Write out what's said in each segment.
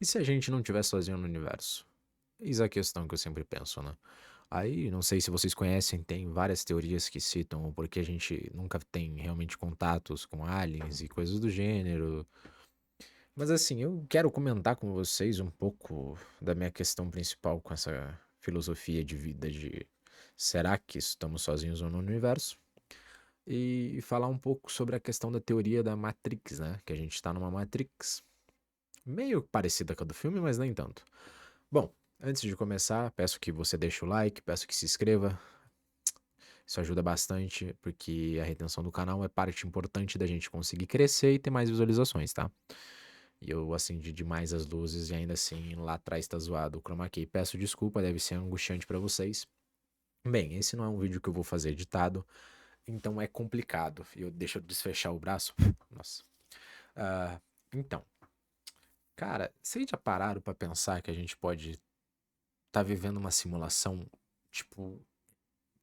E se a gente não estiver sozinho no universo? Eis a questão que eu sempre penso, né? Aí, não sei se vocês conhecem, tem várias teorias que citam o porquê a gente nunca tem realmente contatos com aliens e coisas do gênero. Mas assim, eu quero comentar com vocês um pouco da minha questão principal com essa filosofia de vida de será que estamos sozinhos ou não no universo? E falar um pouco sobre a questão da teoria da Matrix, né? Que a gente está numa Matrix meio parecida com a do filme, mas nem tanto. Bom, antes de começar, peço que você deixe o like, peço que se inscreva. Isso ajuda bastante, porque a retenção do canal é parte importante da gente conseguir crescer e ter mais visualizações, tá? E eu acendi demais as luzes e ainda assim lá atrás tá zoado o chroma key. Peço desculpa, deve ser angustiante pra vocês. Bem, esse não é um vídeo que eu vou fazer editado, então é complicado. Deixa eu desfechar o braço. Nossa. Ah, então, cara, vocês já pararam pra pensar que a gente pode tá vivendo uma simulação? Tipo,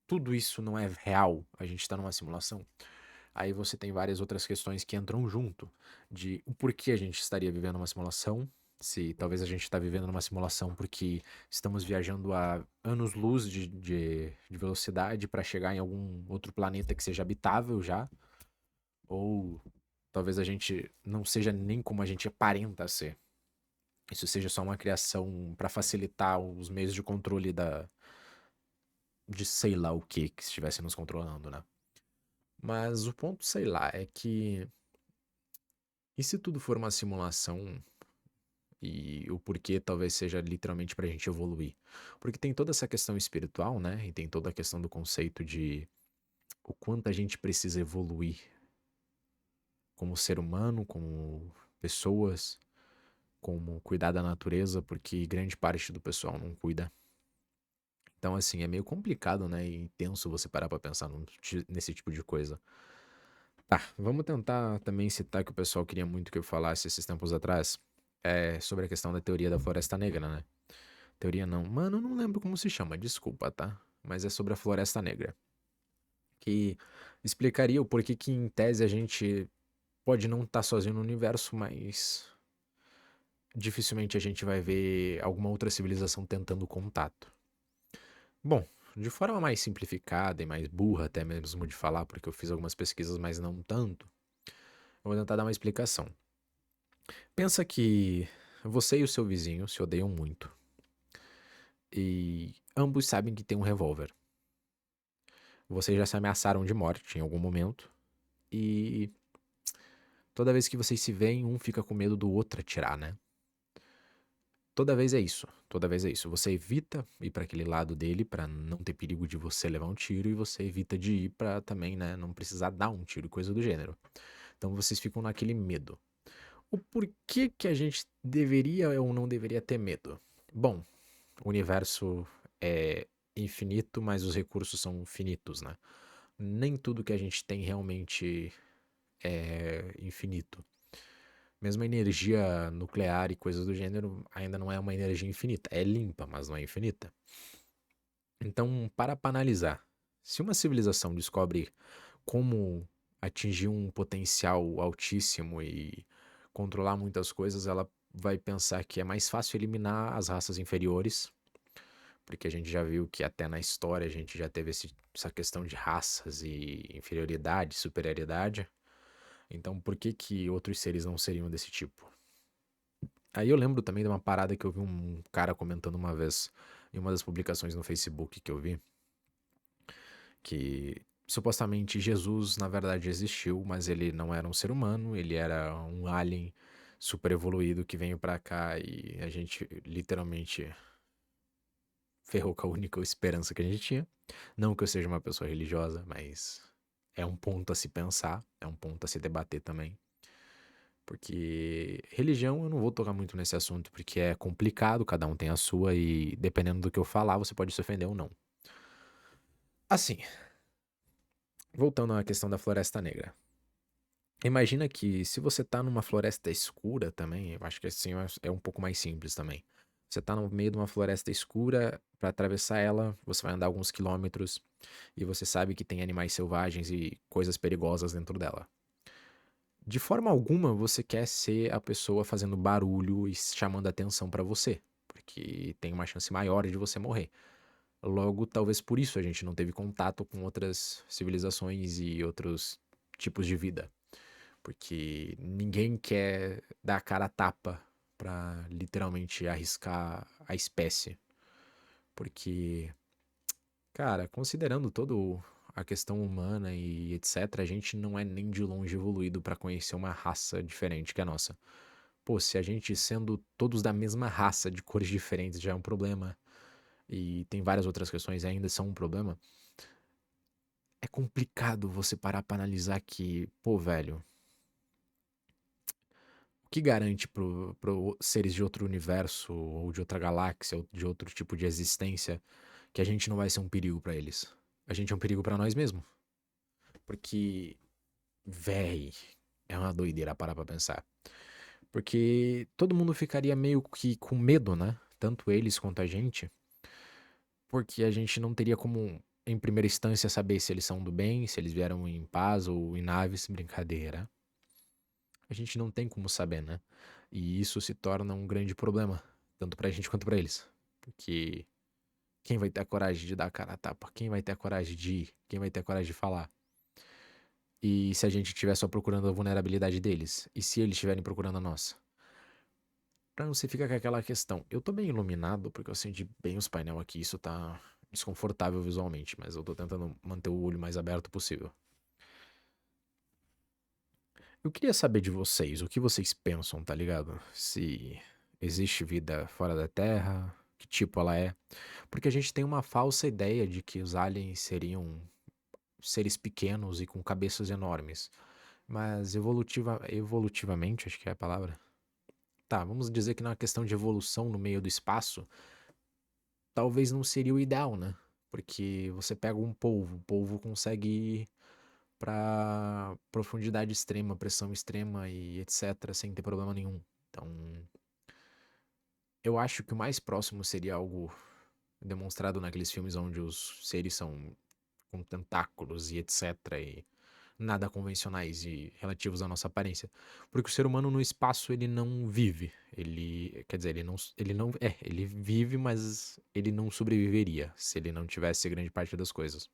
tudo isso não é real, a gente tá numa simulação. Aí você tem várias outras questões que entram junto, de o porquê a gente estaria vivendo uma simulação, se talvez a gente está vivendo numa simulação porque estamos viajando a anos-luz de velocidade para chegar em algum outro planeta que seja habitável já, ou talvez a gente não seja nem como a gente aparenta ser. Isso seja só uma criação para facilitar os meios de controle de sei lá o que estivesse nos controlando, né? Mas o ponto, sei lá, é que e se tudo for uma simulação e o porquê talvez seja literalmente pra gente evoluir? Porque tem toda essa questão espiritual, né? E tem toda a questão do conceito de o quanto a gente precisa evoluir como ser humano, como pessoas, como cuidar da natureza, porque grande parte do pessoal não cuida. Então, assim, é meio complicado, né? E tenso você parar pra pensar nesse tipo de coisa. Tá, vamos tentar também citar que o pessoal queria muito que eu falasse esses tempos atrás. Sobre a questão da teoria da Floresta Negra, né? Teoria não. Mano, eu não lembro como se chama, desculpa, tá? Mas é sobre a Floresta Negra. Que explicaria o porquê que, em tese, a gente pode não estar sozinho no universo, mas dificilmente a gente vai ver alguma outra civilização tentando contato. Bom, de forma mais simplificada e mais burra até mesmo de falar, porque eu fiz algumas pesquisas, mas não tanto, eu vou tentar dar uma explicação. Pensa que você e o seu vizinho se odeiam muito. E ambos sabem que tem um revólver. Vocês já se ameaçaram de morte em algum momento. E toda vez que vocês se veem, um fica com medo do outro atirar, né? Toda vez é isso. Toda vez é isso. Você evita ir para aquele lado dele para não ter perigo de você levar um tiro e você evita de ir para também, né, não precisar dar um tiro, coisa do gênero. Então vocês ficam naquele medo. O porquê que a gente deveria ou não deveria ter medo? Bom, o universo é infinito, mas os recursos são finitos, né? Nem tudo que a gente tem realmente é infinito. Mesmo a energia nuclear e coisas do gênero ainda não é uma energia infinita. É limpa, mas não é infinita. Então, para analisar, se uma civilização descobre como atingir um potencial altíssimo e controlar muitas coisas, ela vai pensar que é mais fácil eliminar as raças inferiores, porque a gente já viu que até na história a gente já teve essa questão de raças e inferioridade, superioridade. Então, por que que outros seres não seriam desse tipo? Aí eu lembro também de uma parada que eu vi um cara comentando uma vez em uma das publicações no Facebook que eu vi, que supostamente Jesus na verdade existiu, mas ele não era um ser humano, ele era um alien super evoluído que veio pra cá e a gente literalmente ferrou com a única esperança que a gente tinha. Não que eu seja uma pessoa religiosa, mas é um ponto a se pensar, é um ponto a se debater também. Porque religião eu não vou tocar muito nesse assunto, porque é complicado, cada um tem a sua e dependendo do que eu falar, você pode se ofender ou não. Assim, voltando à questão da Floresta Negra. Imagina que se você tá numa floresta escura também, eu acho que assim é um pouco mais simples também. Você tá no meio de uma floresta escura, para atravessar ela, você vai andar alguns quilômetros e você sabe que tem animais selvagens e coisas perigosas dentro dela. De forma alguma você quer ser a pessoa fazendo barulho e chamando atenção pra você, porque tem uma chance maior de você morrer. Logo, talvez por isso a gente não teve contato com outras civilizações e outros tipos de vida, porque ninguém quer dar a cara a tapa pra literalmente arriscar a espécie, porque, cara, considerando todo a questão humana e etc, a gente não é nem de longe evoluído pra conhecer uma raça diferente que a nossa. Pô, se a gente sendo todos da mesma raça, de cores diferentes, já é um problema, e tem várias outras questões ainda são um problema, é complicado você parar pra analisar que, pô, velho, o que garante pro seres de outro universo, ou de outra galáxia, ou de outro tipo de existência, que a gente não vai ser um perigo pra eles? A gente é um perigo pra nós mesmos. Porque, véi, é uma doideira parar pra pensar. Porque todo mundo ficaria meio que com medo, né? Tanto eles quanto a gente. Porque a gente não teria como, em primeira instância, saber se eles são do bem, se eles vieram em paz ou em naves. Brincadeira. A gente não tem como saber, né? E isso se torna um grande problema, tanto pra gente quanto pra eles. Porque quem vai ter a coragem de dar a cara a tapa? Quem vai ter a coragem de ir? Quem vai ter a coragem de falar? E se a gente estiver só procurando a vulnerabilidade deles? E se eles estiverem procurando a nossa? Pra não você fica com aquela questão. Eu tô bem iluminado porque eu acendi bem os painel aqui. Isso tá desconfortável visualmente, mas eu tô tentando manter o olho mais aberto possível. Eu queria saber de vocês, o que vocês pensam, tá ligado? Se existe vida fora da Terra, que tipo ela é. Porque a gente tem uma falsa ideia de que os aliens seriam seres pequenos e com cabeças enormes. Mas evolutivamente, acho que é a palavra. Tá, vamos dizer que na questão de evolução no meio do espaço, talvez não seria o ideal, né? Porque você pega um polvo, o polvo consegue ir pra profundidade extrema, pressão extrema e etc, sem ter problema nenhum. Então, eu acho que o mais próximo seria algo demonstrado naqueles filmes onde os seres são com tentáculos e etc e nada convencionais e relativos à nossa aparência. Porque o ser humano no espaço ele não vive. Ele, quer dizer, ele vive, mas ele não sobreviveria se ele não tivesse grande parte das coisas.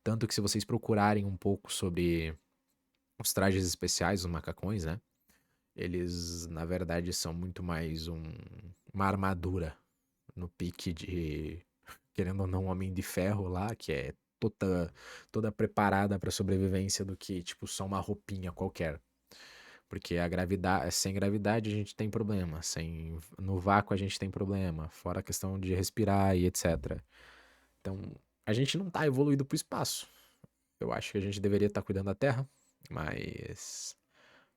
Tanto que se vocês procurarem um pouco sobre os trajes especiais, os macacões, né? Eles, na verdade, são muito mais uma armadura no pique de, querendo ou não, um Homem de Ferro lá, que é toda preparada para sobrevivência do que, tipo, só uma roupinha qualquer. Porque a gravidade, sem gravidade a gente tem problema, sem no vácuo a gente tem problema, fora a questão de respirar e etc. Então, a gente não tá evoluído pro espaço. Eu acho que a gente deveria estar cuidando da Terra, mas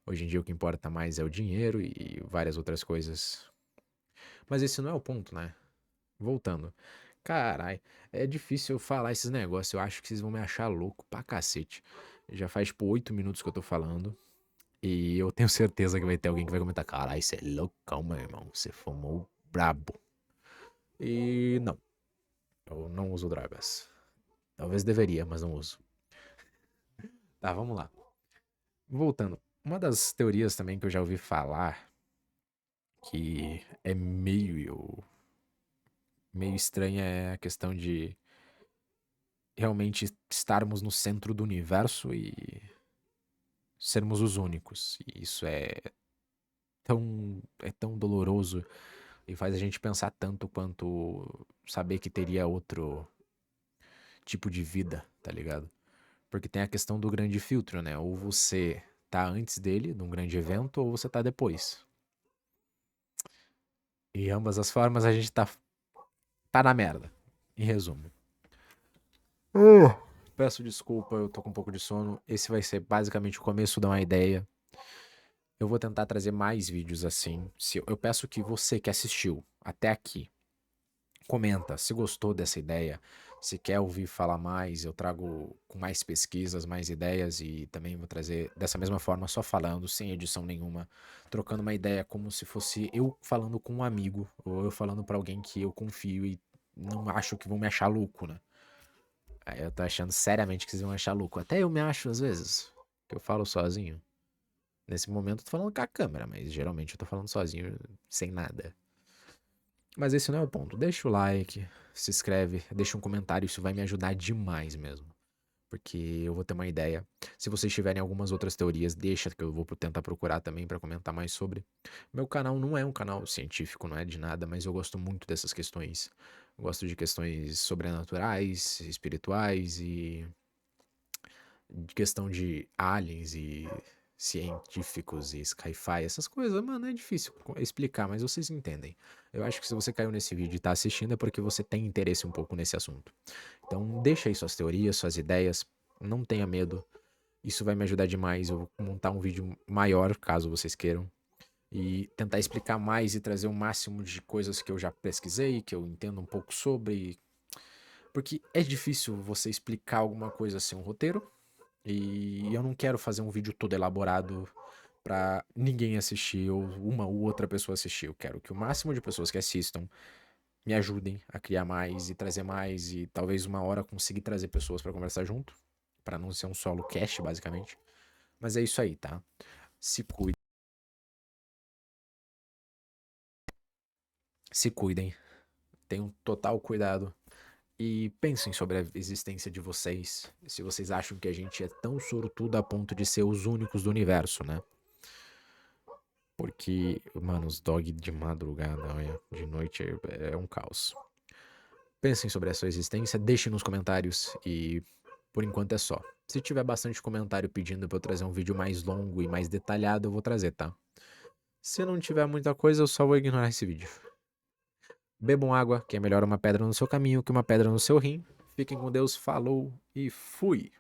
hoje em dia o que importa mais é o dinheiro e várias outras coisas. Mas esse não é o ponto, né? Voltando. Carai, é difícil eu falar esses negócios. Eu acho que vocês vão me achar louco pra cacete. Já faz, tipo, 8 minutos que eu tô falando. E eu tenho certeza que vai ter alguém que vai comentar: Carai, você é loucão, meu irmão. Você fumou brabo. E não, eu não uso drogas. Talvez deveria, mas não uso. Tá, vamos lá. Voltando. Uma das teorias também que eu já ouvi falar, que é meio estranha, é a questão de realmente estarmos no centro do universo e sermos os únicos. E isso é tão doloroso e faz a gente pensar tanto quanto saber que teria outro tipo de vida, tá ligado? Porque tem a questão do grande filtro, né? Ou você tá antes dele, num grande evento, ou você tá depois. E ambas as formas a gente tá na merda. Em resumo. Peço desculpa, eu tô com um pouco de sono. Esse vai ser basicamente o começo de uma ideia. Eu vou tentar trazer mais vídeos assim. Se eu peço que você que assistiu até aqui, comenta se gostou dessa ideia, se quer ouvir falar mais, eu trago com mais pesquisas, mais ideias e também vou trazer dessa mesma forma, só falando, sem edição nenhuma, trocando uma ideia como se fosse eu falando com um amigo ou eu falando pra alguém que eu confio e não acho que vão me achar louco, né? Aí eu tô achando seriamente que vocês vão achar louco. Até eu me acho às vezes, que eu falo sozinho. Nesse momento eu tô falando com a câmera, mas geralmente eu tô falando sozinho, sem nada. Mas esse não é o ponto. Deixa o like, se inscreve, deixa um comentário, isso vai me ajudar demais mesmo. Porque eu vou ter uma ideia. Se vocês tiverem algumas outras teorias, deixa que eu vou tentar procurar também pra comentar mais sobre. Meu canal não é um canal científico, não é de nada, mas eu gosto muito dessas questões. Eu gosto de questões sobrenaturais, espirituais e de questão de aliens e científicos e sci-fi, essas coisas, mano, é difícil explicar, mas vocês entendem. Eu acho que se você caiu nesse vídeo e tá assistindo é porque você tem interesse um pouco nesse assunto. Então, deixa aí suas teorias, suas ideias, não tenha medo. Isso vai me ajudar demais. Eu vou montar um vídeo maior, caso vocês queiram, e tentar explicar mais e trazer o máximo de coisas que eu já pesquisei, que eu entendo um pouco sobre. Porque é difícil você explicar alguma coisa sem um roteiro. E eu não quero fazer um vídeo todo elaborado pra ninguém assistir ou uma ou outra pessoa assistir. Eu quero que o máximo de pessoas que assistam me ajudem a criar mais e trazer mais e talvez uma hora conseguir trazer pessoas pra conversar junto, pra não ser um solo cast, basicamente. Mas é isso aí, tá? Se cuidem, se cuidem, tenham total cuidado e pensem sobre a existência de vocês. Se vocês acham que a gente é tão sortudo a ponto de ser os únicos do universo, né? Porque, mano, os dog de madrugada, olha, de noite é um caos. Pensem sobre a sua existência, deixem nos comentários e por enquanto é só. Se tiver bastante comentário pedindo pra eu trazer um vídeo mais longo e mais detalhado, eu vou trazer, tá? Se não tiver muita coisa, eu só vou ignorar esse vídeo. Bebam água, que é melhor uma pedra no seu caminho que uma pedra no seu rim. Fiquem com Deus, falou e fui!